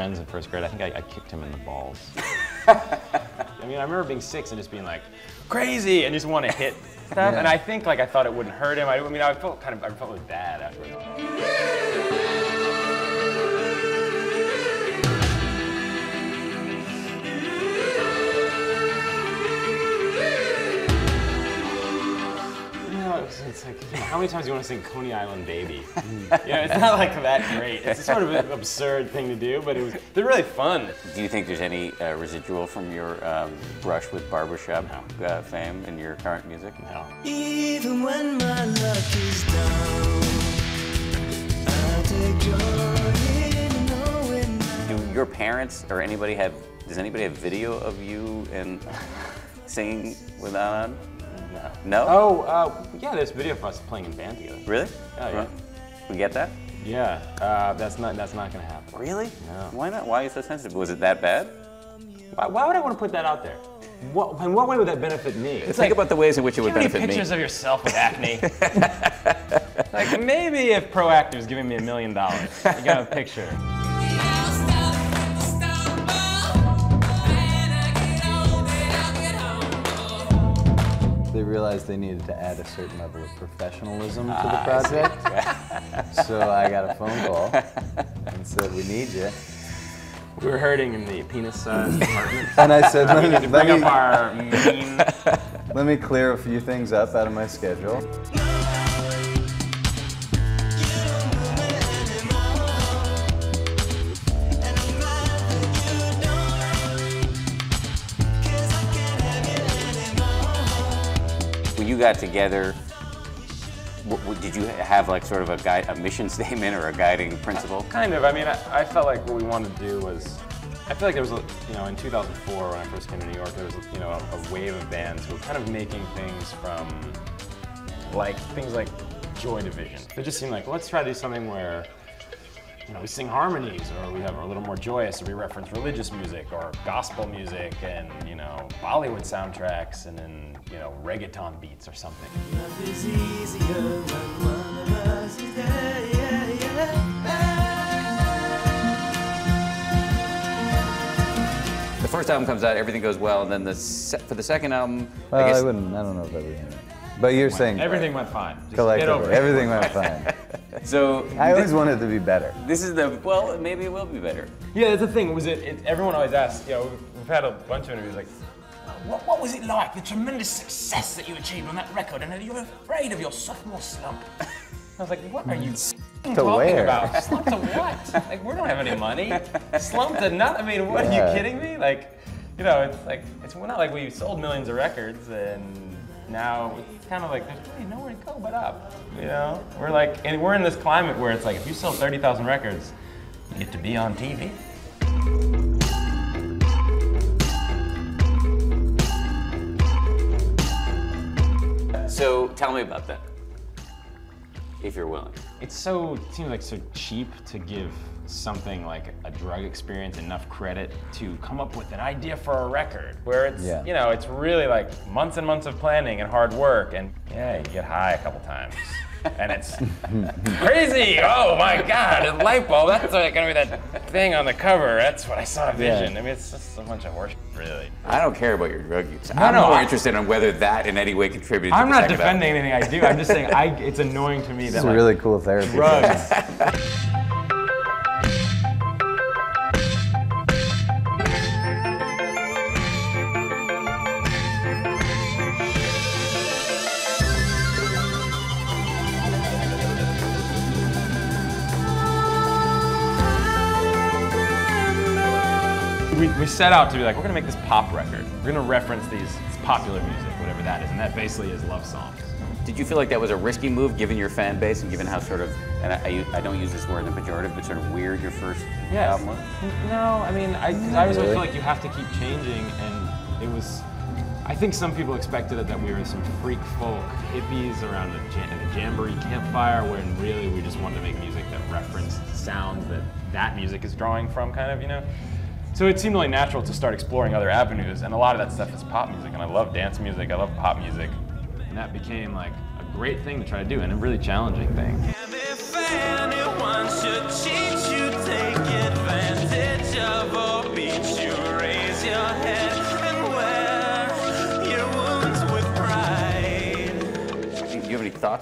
friends in first grade, I think I kicked him in the balls. I mean, I remember being 6 and just being like, crazy, and just want to hit stuff. Yeah. And I think like I thought it wouldn't hurt him. I mean, I felt really bad afterwards. It's like, how many times do you want to sing Coney Island Baby? It's not like that great. It's sort of an absurd thing to do, but they're really fun. Do you think there's any residual from your brush with barbershop fame in your current music? No. Even when my luck is down, I take joy in knowing. Do your parents or anybody does anybody have video of you and singing with Alan? No? Oh, yeah, there's video of us playing in band together. Really? Oh, yeah. We get that? Yeah, that's not gonna happen. Really? No. Why not? Why are you so sensitive? Was it that bad? Why would I want to put that out there? In what way would that benefit me? Think about the ways in which it would benefit me. Pictures of yourself with acne. Like maybe if Proactive's giving me $1 million, you got a picture. They realized they needed to add a certain level of professionalism to the project. So I got a phone call and said, we need you. We were hurting in the penis-sized apartment. And I said, let me clear a few things up out of my schedule. When you got together, did you have like sort of a mission statement or a guiding principle? Kind of. I mean, I felt like what we wanted to do was, I feel like there was in 2004 when I first came to New York, there was a wave of bands who were kind of making things from things like Joy Division. It just seemed like, let's try to do something where we sing harmonies, or we have a little more joyous, or we reference religious music or gospel music, and Bollywood soundtracks, and then reggaeton beats or something. The first album comes out, everything goes well, and then for the second album, I don't know if everything went. But you're saying everything went fine. Just collectively, get over it. everything went fine. So I always wanted it to be better. This is maybe it will be better. Yeah, that's the thing. Everyone always asks. We've had a bunch of interviews like, what was it like? The tremendous success that you achieved on that record, and are you afraid of your sophomore slump? I was like, what are you talking about? Slump to what? Like, we don't have any money. Slump to nothing. I mean, what are you kidding me? Like, it's not like we sold millions of records and. Now it's kind of like there's really nowhere to go but up. We're in this climate where it's like if you sell 30,000 records, you get to be on TV. So tell me about that, if you're willing. It seems like so cheap to give something like a drug experience enough credit to come up with an idea for a record where it's it's really like months and months of planning and hard work, and you get high a couple times and it's crazy. Oh my God, a light bulb, that's gonna be that thing on the cover. That's what I saw a vision. I mean, it's just a bunch of horseshit, really. I don't care about your drug use. I'm more interested in whether that in any way contributed to I'm not defending anything I do. I'm just saying it's annoying to me that it's really cool therapy. Drugs. We set out to be like, we're gonna make this pop record. We're gonna reference this popular music, whatever that is, and that basically is love songs. Did you feel like that was a risky move, given your fan base and given how sort of, and I don't use this word in the pejorative, but sort of weird your first album was? No, I mean, I always feel like you have to keep changing, and it was, I think some people expected that we were some freak folk hippies around a jamboree campfire, when really we just wanted to make music that referenced sounds that music is drawing from, kind of, So it seemed really natural to start exploring other avenues, and a lot of that stuff is pop music, and I love dance music, I love pop music. And that became like a great thing to try to do, and a really challenging thing. If anyone should cheat you, take advantage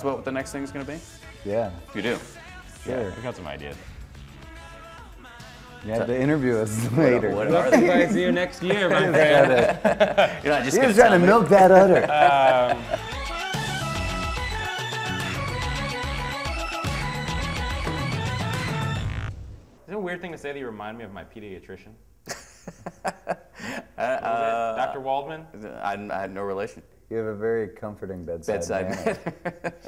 about what the next thing's going to be? Yeah, You do. sure. We got some ideas. You have to interview us later. What We'll are have to they? invite you next year, my friend. You're not just He going was to trying to milk that udder. Is it a weird thing to say that you remind me of my pediatrician? Dr. Waldman? I had no relation. You have a very comforting bedside manner. Bedside.